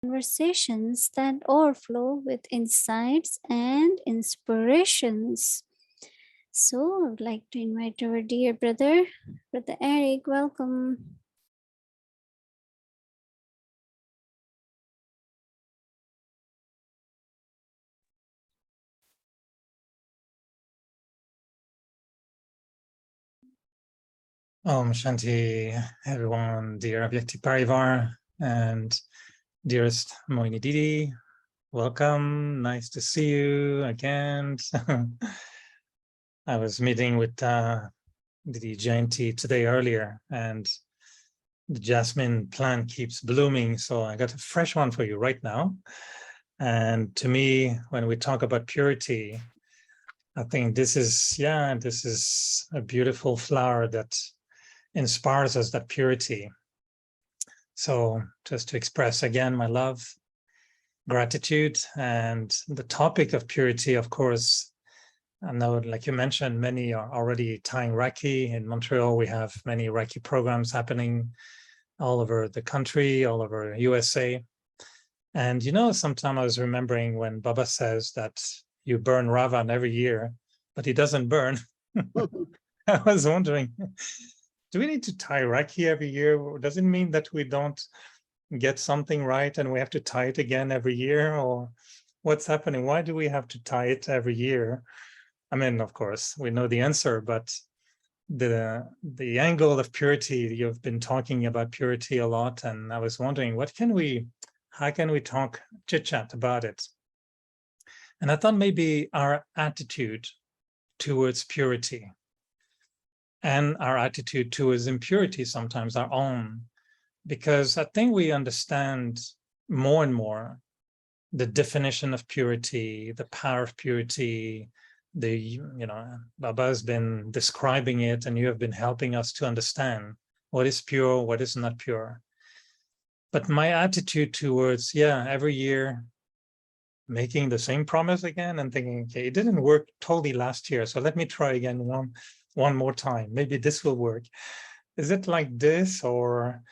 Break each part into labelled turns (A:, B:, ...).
A: conversations that overflow with insights and inspirations. So, I would like to invite our dear Brother Eric. Welcome.
B: Om Shanti, everyone, dear Avyakti Parivar and dearest Mohini Didi, welcome. Nice to see you again. I was meeting with Didi Jayanti today earlier, and the jasmine plant keeps blooming, so I got a fresh one for you right now. And to me, when we talk about purity, I think this is a beautiful flower that inspires us, that purity. So just to express again my love, gratitude, and the topic of purity, of course, I know, like you mentioned, many are already tying Reiki. In Montreal, we have many Reiki programs happening all over the country, all over USA. And, you know, sometimes I was remembering when Baba says that you burn Ravan every year, but he doesn't burn. I was wondering, do we need to tie Reiki every year? Does it mean that we don't get something right and we have to tie it again every year? Or what's happening? Why do we have to tie it every year? I mean, of course, we know the answer, but the angle of purity, you've been talking about purity a lot, and I was wondering, how can we talk chit-chat about it? And I thought maybe our attitude towards purity and our attitude towards impurity, sometimes our own, because I think we understand more and more the definition of purity, the power of purity. Baba has been describing it, and you have been helping us to understand what is pure, what is not pure. But my attitude towards, every year making the same promise again and thinking, okay, it didn't work totally last year, so let me try again one more time. Maybe this will work. Is it like this? Or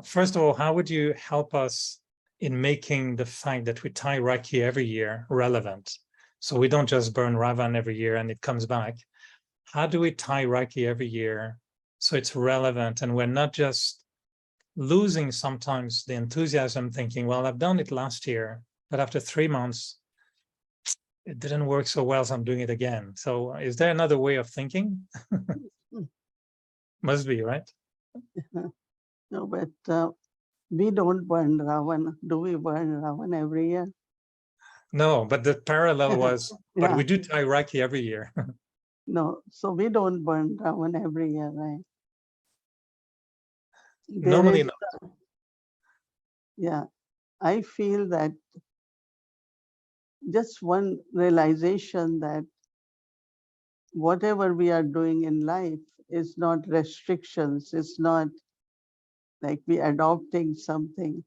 B: first of all, how would you help us in making the fact that we tie Reiki every year relevant? So we don't just burn Ravan every year and it comes back. How do we tie Reiki every year so it's relevant and we're not just losing sometimes the enthusiasm, thinking, well, I've done it last year, but after 3 months, it didn't work so well, so I'm doing it again. So is there another way of thinking? Must be, right?
C: No, but we don't burn Ravan. Do we burn Ravan every year?
B: No, but the parallel was, but we do tie Reiki every year.
C: No, so we don't burn Ravan every year, right?
B: Normally not.
C: Yeah, I feel that just one realization that whatever we are doing in life is not restrictions, it's not like we adopting something.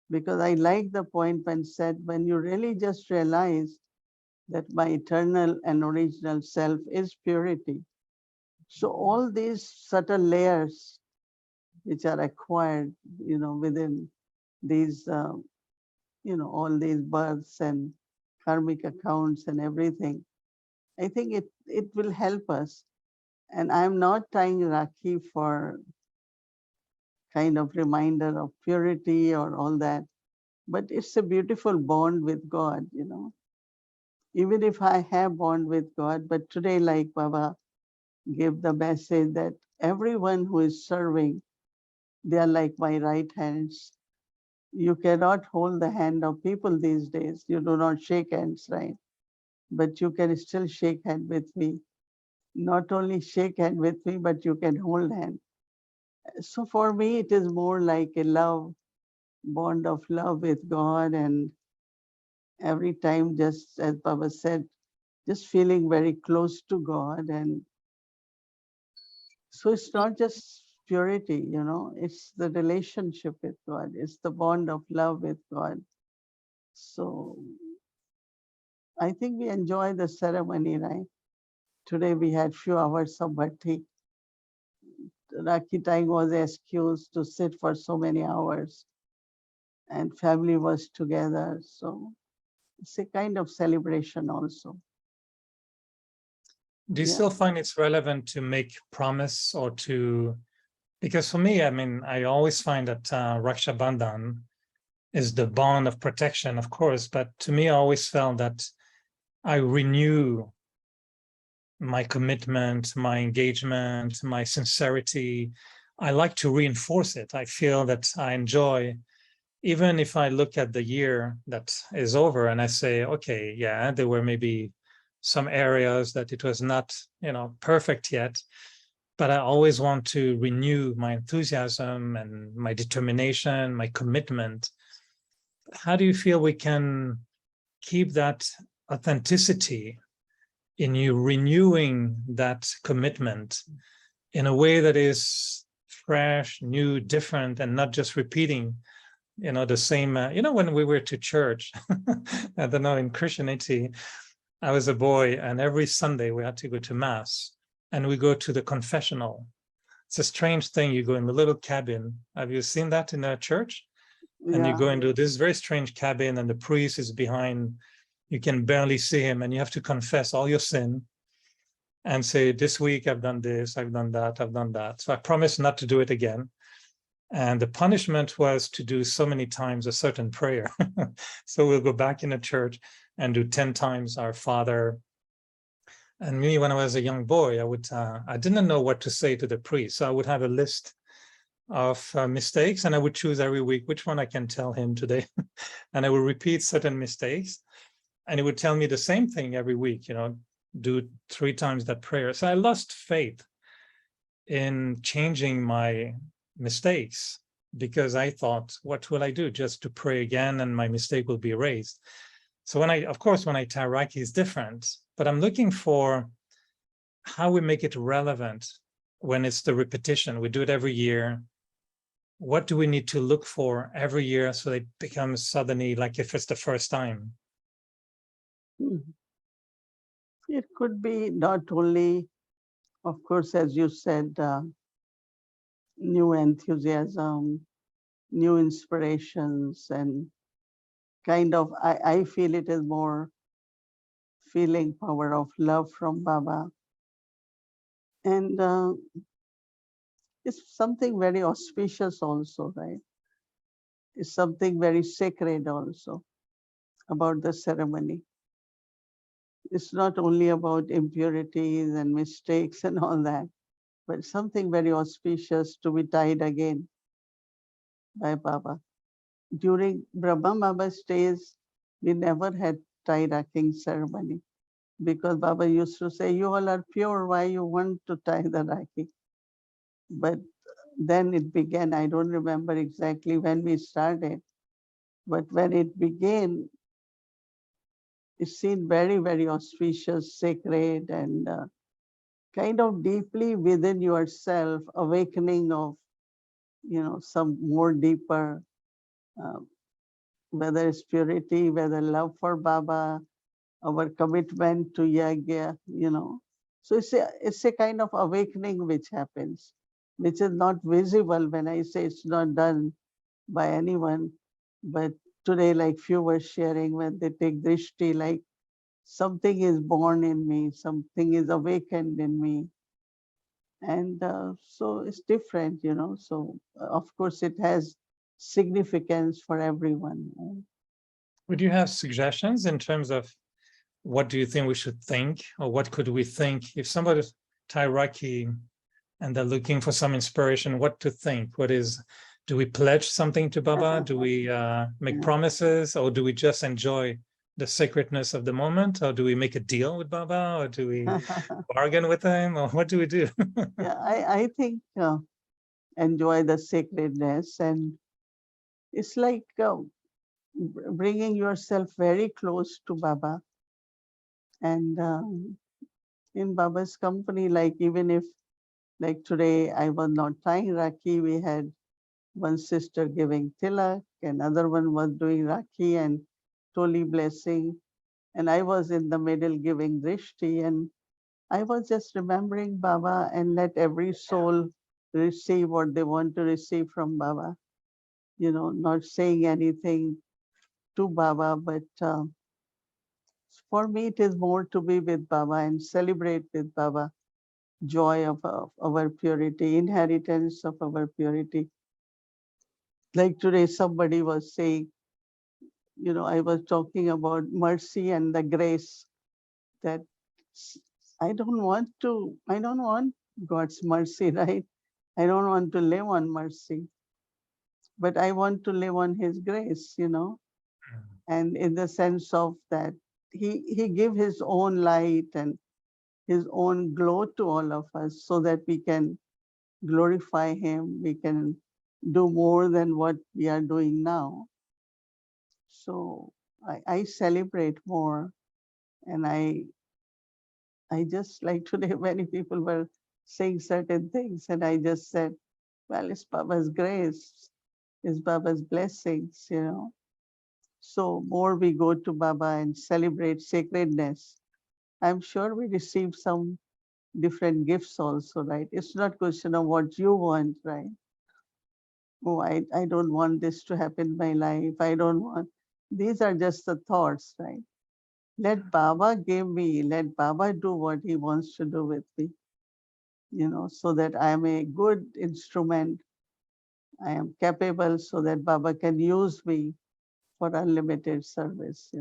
C: Because I like the point when said, when you really just realize that my eternal and original self is purity. So all these subtle layers which are acquired, within these, all these births and karmic accounts and everything, I think it will help us. And I'm not tying Rakhi for kind of reminder of purity or all that, but it's a beautiful bond with God, Even if I have bond with God, but today, like Baba gave the message that everyone who is serving, they are like my right hands. You cannot hold the hand of people these days. You do not shake hands, right? But you can still shake hand with me. Not only shake hand with me, but you can hold hand. So for me, it is more like a bond of love with God. And every time, just as Baba said, just feeling very close to God. And so it's not just purity, it's the relationship with God. It's the bond of love with God. So I think we enjoy the ceremony, right? Today we had few hours of bhakti. Rakhi tying was an excuse to sit for so many hours. and family was together. So it's a kind of celebration also.
B: Do you
C: Yeah.
B: still find it's relevant to make promise or to, because for me, I mean, I always find that Raksha Bandhan is the bond of protection, of course, but to me, I always felt that I renew my commitment, my engagement, my sincerity. I like to reinforce it. I feel that I enjoy, even if I look at the year that is over and I say, okay, yeah, there were maybe some areas that it was not, perfect yet, but I always want to renew my enthusiasm and my determination, my commitment. How do you feel we can keep that authenticity in you renewing that commitment in a way that is fresh, new, different, and not just repeating, the same, when we were to church, I don't know, in Christianity, I was a boy and every Sunday we had to go to mass and we go to the confessional. It's a strange thing. You go in the little cabin. Have you seen that in a church? And you
C: Yeah.
B: go into this very strange cabin and the priest is behind. You can barely see him and you have to confess all your sin and say, this week I've done this, I've done that, I've done that. So I promise not to do it again. And the punishment was to do so many times a certain prayer. So we'll go back in a church and do 10 times Our Father. And me, when I was a young boy, I didn't know what to say to the priest. So I would have a list of mistakes and I would choose every week which one I can tell him today. And I would repeat certain mistakes and he would tell me the same thing every week, do 3 times that prayer. So I lost faith in changing my mistakes because I thought, what will I do? Just to pray again and my mistake will be erased. So when I tie Reiki is different, but I'm looking for how we make it relevant when it's the repetition. We do it every year. What do we need to look for every year so it becomes suddenly like if it's the first time?
C: It could be not only, of course, as you said, new enthusiasm, new inspirations, and kind of, I feel it is more feeling power of love from Baba. And it's something very auspicious also, right? It's something very sacred also about the ceremony. It's not only about impurities and mistakes and all that, but something very auspicious to be tied again by Baba. During Brahma Baba's days, we never had tie racking ceremony because Baba used to say, you all are pure, why you want to tie the rakhi? But then it began, I don't remember exactly when we started, but when it began, it seemed very, very auspicious, sacred, and kind of deeply within yourself, awakening of, some more deeper, uh, whether it's purity, whether love for Baba, our commitment to yagya, So it's a kind of awakening which happens, which is not visible when I say it's not done by anyone. But today, like few were sharing when they take drishti, like something is born in me, something is awakened in me. And so it's different, So of course it has significance for everyone.
B: Would you have suggestions in terms of what do you think we should think, or what could we think if somebody's Thai Reiki and they're looking for some inspiration, what to think? Do we pledge something to Baba? Do we make promises, or do we just enjoy the sacredness of the moment, or do we make a deal with Baba, or do we bargain with him, or what do we do?
C: Yeah, I think enjoy the sacredness, and it's like bringing yourself very close to Baba, and in Baba's company, like even if like today I was not tying Rakhi, we had one sister giving tilak, another one was doing Rakhi and Toli blessing, and I was in the middle giving drishti, and I was just remembering Baba and let every soul receive what they want to receive from Baba. not saying anything to Baba, but for me, it is more to be with Baba and celebrate with Baba joy of our purity, inheritance of our purity. Like today, somebody was saying, I was talking about mercy and the grace that I don't want God's mercy, right? I don't want to live on mercy, but I want to live on His grace. And in the sense of that, He give His own light and His own glow to all of us so that we can glorify Him, we can do more than what we are doing now. So I celebrate more, and I just like today many people were saying certain things, and I just said, well, it's Baba's grace, it's Baba's blessings. So more we go to Baba and celebrate sacredness, I'm sure we receive some different gifts also, right? It's not question of what you want, right? Oh, I don't want this to happen in my life. I don't want. These are just the thoughts, right? Let Baba give me, let Baba do what he wants to do with me, so that I am a good instrument. I am capable so that Baba can use me for unlimited service.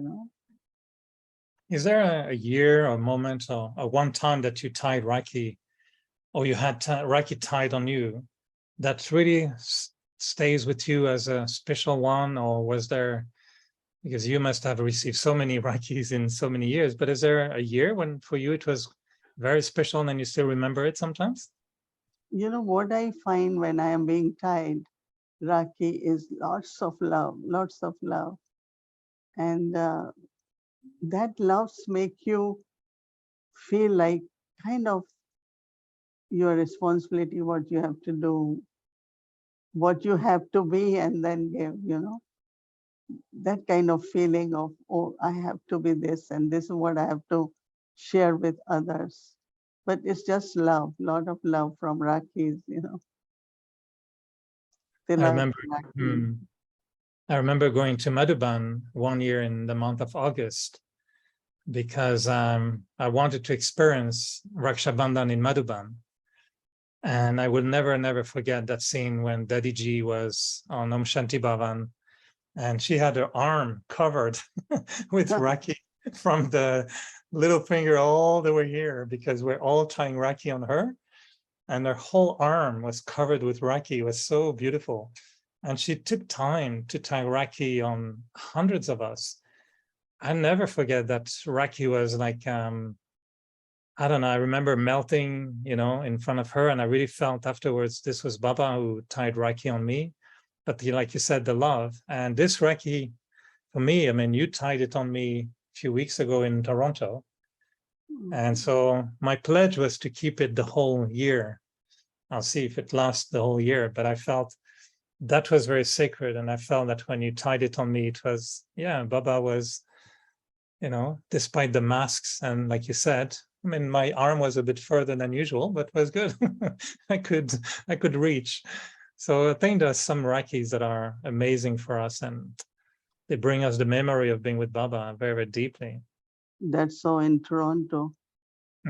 B: Is there a year or moment or one time that you tied Reiki or you had Reiki tied on you that really stays with you as a special one? Or was there, because you must have received so many Reikis in so many years, but is there a year when for you it was very special and you still remember it sometimes?
C: What I find when I am being tied, Raki, is lots of love, lots of love. And that loves make you feel like kind of your responsibility, what you have to do, what you have to be, and then give, that kind of feeling of, oh, I have to be this, and this is what I have to share with others. But it's just love, lot of love from Rakis.
B: I
C: Tilak,
B: remember,
C: Raki.
B: I remember going to Madhuban one year in the month of August because I wanted to experience Raksha Bandhan in Madhuban. And I will never, never forget that scene when Daddy Ji was on Om Shanti Bhavan and she had her arm covered with Raki from the little finger all the way here because we're all tying Raki on her. And her whole arm was covered with Raki. It was so beautiful. And she took time to tie Raki on hundreds of us. I never forget that Raki was like, I don't know, I remember melting, in front of her. And I really felt afterwards, this was Baba who tied Raki on me. But like you said, the love. And this Raki, for me, I mean, you tied it on me a few weeks ago in Toronto. And so my pledge was to keep it the whole year. I'll see if it lasts the whole year. But I felt that was very sacred. And I felt that when you tied it on me, it was, Baba was, despite the masks. And like you said, I mean, my arm was a bit further than usual, but was good. I could reach. So I think there's some Rakis that are amazing for us, and they bring us the memory of being with Baba very, very deeply.
C: That's so in Toronto.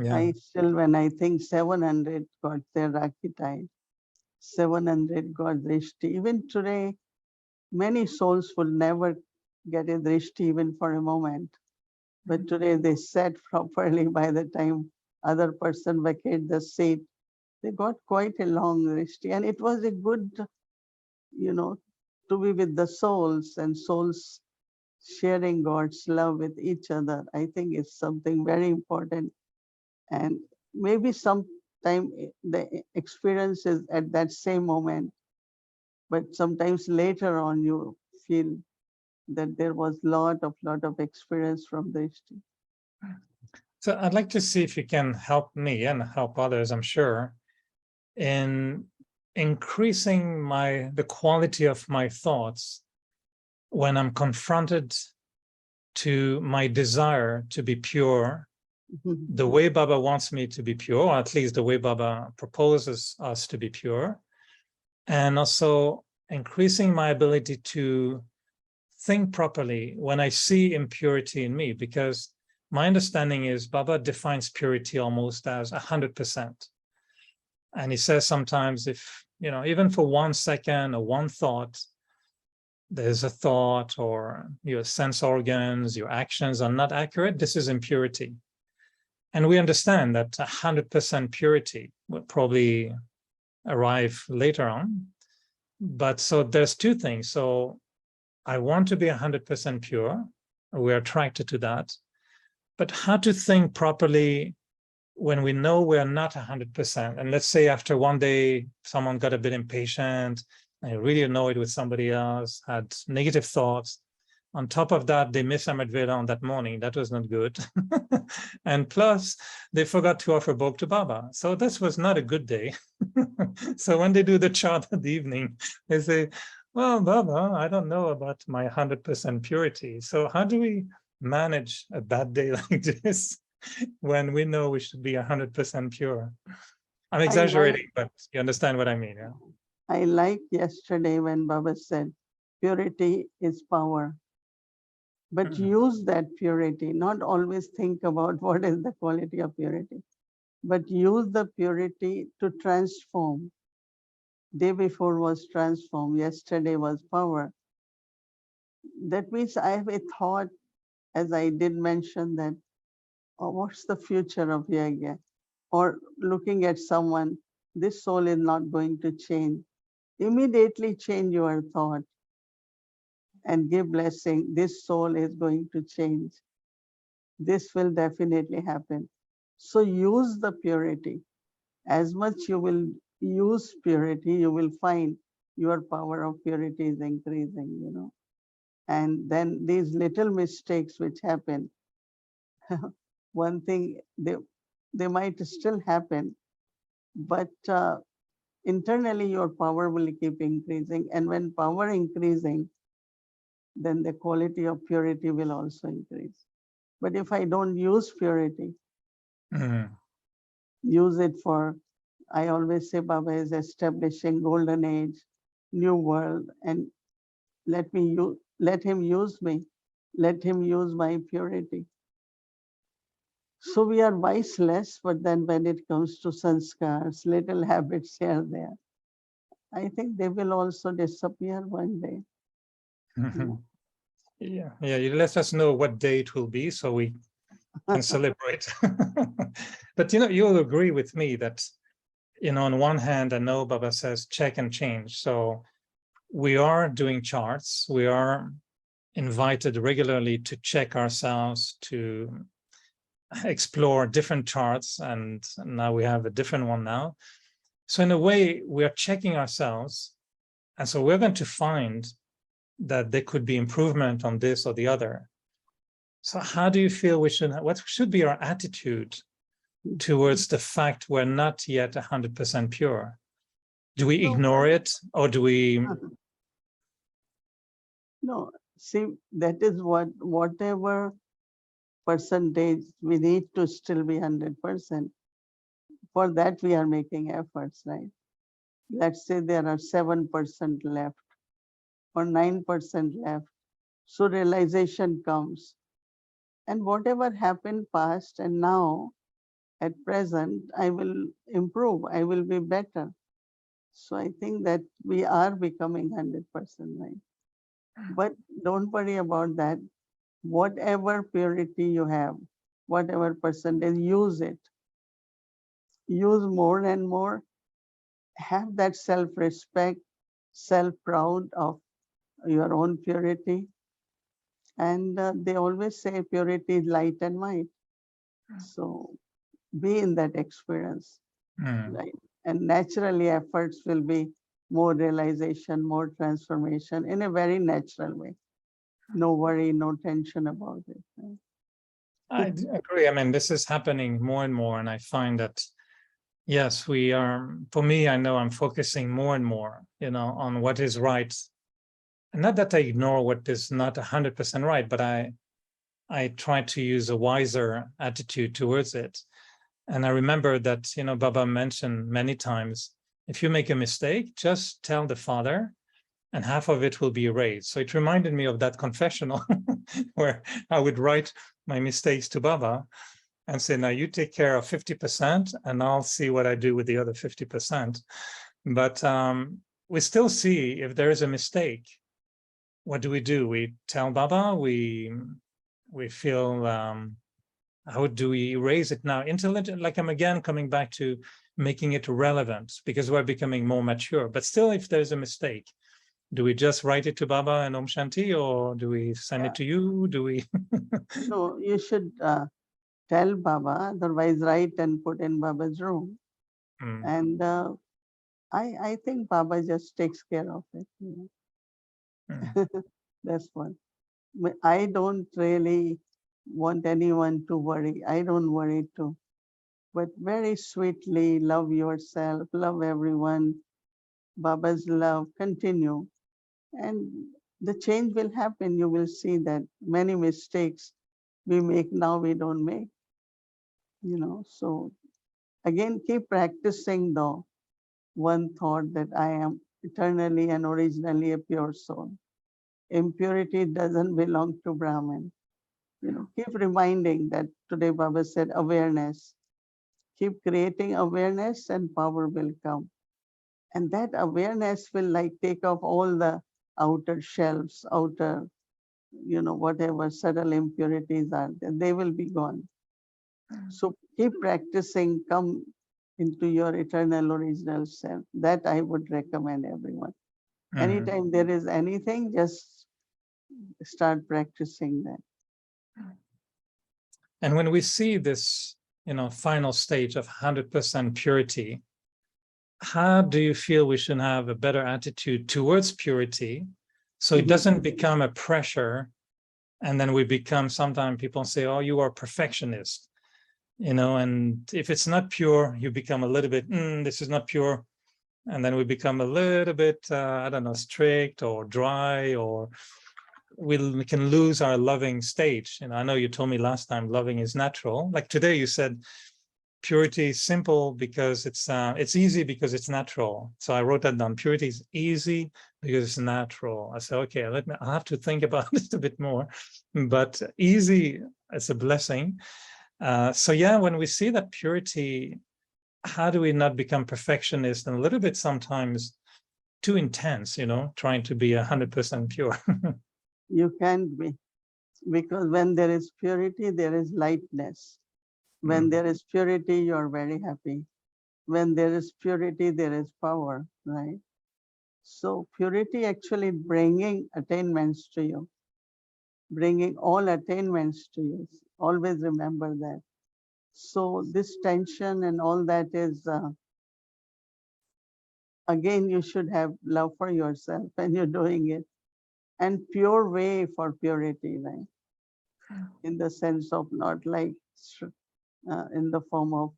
B: Yeah.
C: I still, when I think 700 got their Raki tied, 700 got Drishti. Even today, many souls will never get a Drishti even for a moment. But today they sat properly by the time other person vacate the seat. They got quite a long Drishti. And it was a good, to be with the souls and souls sharing God's love with each other. I think it's something very important. And maybe sometime the experience is at that same moment, but sometimes later on you feel that there was lot of experience from the history.
B: So I'd like to see if you can help me and help others, I'm sure, in increasing the quality of my thoughts when I'm confronted to my desire to be pure, the way Baba wants me to be pure, or at least the way Baba proposes us to be pure. And also increasing my ability to think properly when I see impurity in me, because my understanding is Baba defines purity almost as 100%. And he says sometimes if, even for 1 second or one thought, there's a thought or your sense organs, your actions are not accurate, this is impurity. And we understand that 100% purity will probably arrive later on. But so there's two things. So I want to be 100% pure. We're attracted to that. But how to think properly when we know we're not 100%? And let's say after one day, someone got a bit impatient, and really annoyed with somebody else, had negative thoughts. On top of that, they missed Amrit Veda on that morning. That was not good. And plus, they forgot to offer Bhog to Baba. So this was not a good day. So when they do the chant at the evening, they say, well, Baba, I don't know about my 100% purity. So how do we manage a bad day like this when we know we should be 100% pure? I'm exaggerating, but you understand what I mean, yeah?
C: I like yesterday when Baba said, purity is power. But use that purity, not always think about what is the quality of purity, but use the purity to transform. Day before was transform, yesterday was power. That means I have a thought, as I did mention that, oh, what's the future of Yagya? Or looking at someone, this soul is not going to change. Immediately change your thought and give blessing. This soul is going to change. This will definitely happen. So use the purity. As much you will use purity, you will find your power of purity is increasing, And then these little mistakes which happen, one thing, they might still happen, but internally your power will keep increasing. And when power increasing, then the quality of purity will also increase. But if I don't use purity, use it for, I always say Baba is establishing golden age, new world, and let him use me, let him use my purity. So we are viceless, but then when it comes to sanskars, little habits here and there, I think they will also disappear one day.
B: Yeah, you let us know what day it will be so we can celebrate. But you'll agree with me that, on one hand, I know Baba says check and change. So we are doing charts. We are invited regularly to check ourselves, to explore different charts. And now we have a different one now. So in a way, we are checking ourselves. And so we're going to find that there could be improvement on this or the other. So how do you feel what should be our attitude towards the fact we're not yet 100% pure? Do we ignore it, or do we?
C: No, see, that is whatever percentage we need to still be 100%. For that, we are making efforts, right? Let's say there are 7% left or 9% left. So realization comes. And whatever happened past and now, at present, I will improve, I will be better. So I think that we are becoming 100%, right? But don't worry about that. Whatever purity you have, whatever percentage, use it. Use more and more. Have that self-respect, self-proud of your own purity. And they always say purity is light and might. So be in that experience, right? And naturally efforts will be more realization, more transformation in a very natural way. No worry, no tension about it. Right?
B: I agree. I mean, this is happening more and more. And I find that, yes, we are, for me, I know I'm focusing more and more, on what is right. And not that I ignore what is not 100% right, but I try to use a wiser attitude towards it. And I remember that, Baba mentioned many times, if you make a mistake, just tell the father, and half of it will be erased. So it reminded me of that confessional where I would write my mistakes to Baba and say, now you take care of 50% and I'll see what I do with the other 50%. But we still see if there is a mistake, what do? We tell Baba, we feel, how do we erase it now? Intelligent, like I'm again coming back to making it relevant because we're becoming more mature. But still, if there's a mistake, do we just write it to Baba and Om Shanti, or do we send it to you? Do we?
C: No, you should tell Baba, otherwise write and put in Baba's room.
B: Mm.
C: And I think Baba just takes care of it. That's one. I don't really want anyone to worry. I don't worry too. But very sweetly love yourself, love everyone. Baba's love, continue. And the change will happen. You will see that many mistakes we make now, we don't make. So again, keep practicing the one thought that I am eternally and originally a pure soul. Impurity doesn't belong to Brahman. Keep reminding that today Baba said awareness. Keep creating awareness and power will come. And that awareness will like take off all the outer shelves, outer, whatever subtle impurities are there, they will be gone. So keep practicing, come into your eternal original self. That I would recommend everyone. Anytime there is anything, just start practicing that.
B: And when we see this, final stage of 100% purity, how do you feel we should have a better attitude towards purity so it doesn't become a pressure, and then we become, sometimes people say, oh, you are perfectionist, and if it's not pure, you become a little bit, this is not pure. And then we become a little bit, I don't know, strict or dry, or we can lose our loving stage. I know you told me last time loving is natural. Like today you said purity is simple because it's easy because it's natural. So I wrote that down. Purity is easy because it's natural. I said, okay, I'll have to think about it a bit more. But easy, it's a blessing. So yeah, when we see that purity, how do we not become perfectionist and a little bit sometimes too intense, trying to be 100% pure?
C: You can't be, because when there is purity, there is lightness. When there is purity, you are very happy. When there is purity, there is power, right? So purity actually bringing attainments to you, bringing all attainments to you. Always remember that. So this tension and all that is, again, you should have love for yourself when you're doing it, and pure way for purity, right? In the sense of not like in the form of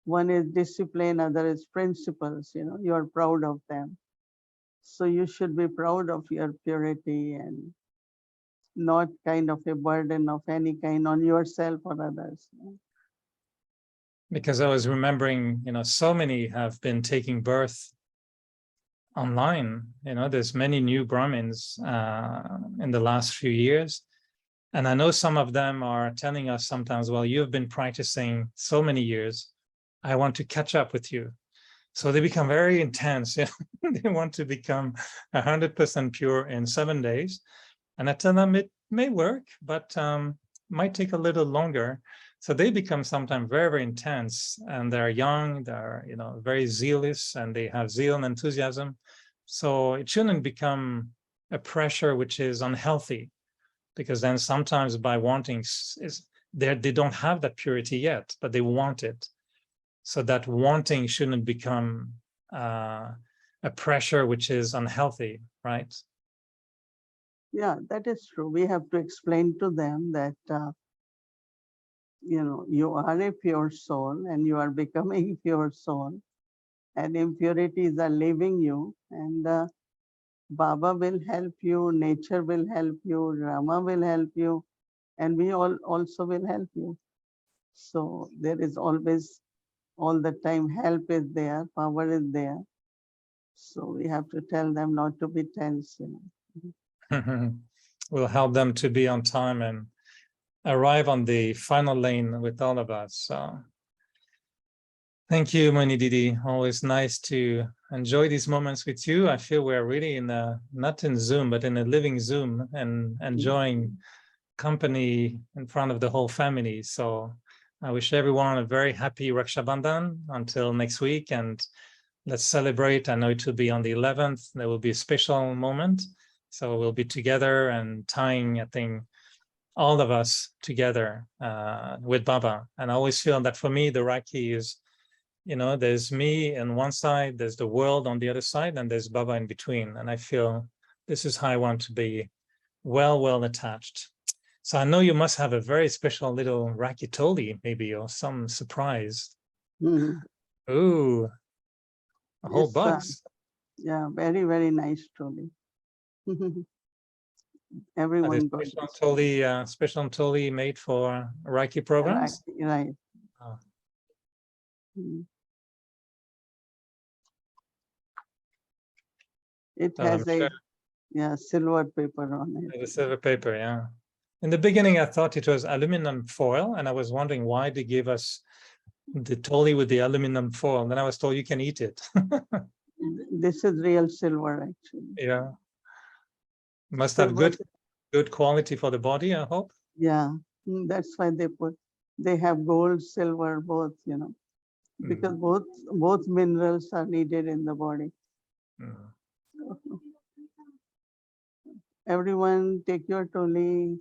C: one is discipline, other is principles, you are proud of them. So you should be proud of your purity and not kind of a burden of any kind on yourself or others.
B: Because I was remembering, so many have been taking birth online. There's many new Brahmins in the last few years. And I know some of them are telling us sometimes, well, you've been practicing so many years. I want to catch up with you. So they become very intense. They want to become 100% pure in 7 days. And I tell them it may work, but might take a little longer. So they become sometimes very, very intense, and they're young, they're very zealous, and they have zeal and enthusiasm. So it shouldn't become a pressure which is unhealthy, because then sometimes by wanting they don't have that purity yet, but they want it. So that wanting shouldn't become a pressure which is unhealthy, right?
C: Yeah, that is true. We have to explain to them that you are a pure soul and you are becoming pure soul, and impurities are leaving you, and Baba will help you, nature will help you, Rama will help you, and we all also will help you. So there is always, all the time, help is there, power is there. So we have to tell them not to be tense, you know.
B: We'll help them to be on time and arrive on the final lane with all of us. So thank you, Mohini Didi. Always nice to enjoy these moments with you. I feel we're really in a, not in Zoom, but in a living Zoom and enjoying company in front of the whole family. So I wish everyone a very happy Raksha Bandhan until next week, and let's celebrate. I know it will be on the 11th. There will be a special moment. So we'll be together and tying, I think, all of us together with Baba. And I always feel that for me, the Rakhi is, you know, there's me on one side, there's the world on the other side, and there's Baba in between. And I feel this is how I want to be well attached. So I know you must have a very special little Rakhi Toli, maybe, or some surprise.
C: Mhm.
B: Ooh, a whole
C: It's
B: box.
C: yeah, very, very nice story. Everyone got this.
B: Special Toli made for Reiki programs.
C: Right, right.
B: Oh.
C: Mm. It
B: So I'm
C: has a
B: sure
C: silver paper on it.
B: the silver paper, yeah. In the beginning, I thought it was aluminum foil, and I was wondering why they gave us the Toli with the aluminum foil. Then I was told you can eat it.
C: This is real silver, actually.
B: Yeah, must have
C: Silver,
B: good quality for the body, I hope.
C: yeah. That's why they have gold, silver, both, you know, because both minerals are needed in the body.
B: Mm.
C: Everyone take your Toli.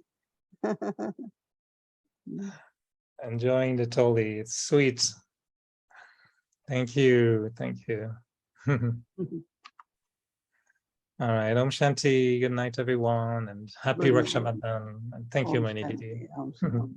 B: Enjoying the Toli. It's sweet. Thank you. Thank you. All right. Om Shanti. Good night, everyone. And happy
C: Good
B: Raksha
C: night.
B: Bandhan. And thank you,
C: Om
B: Mohini
C: Shanti.
B: Didi.
C: Om Shanti.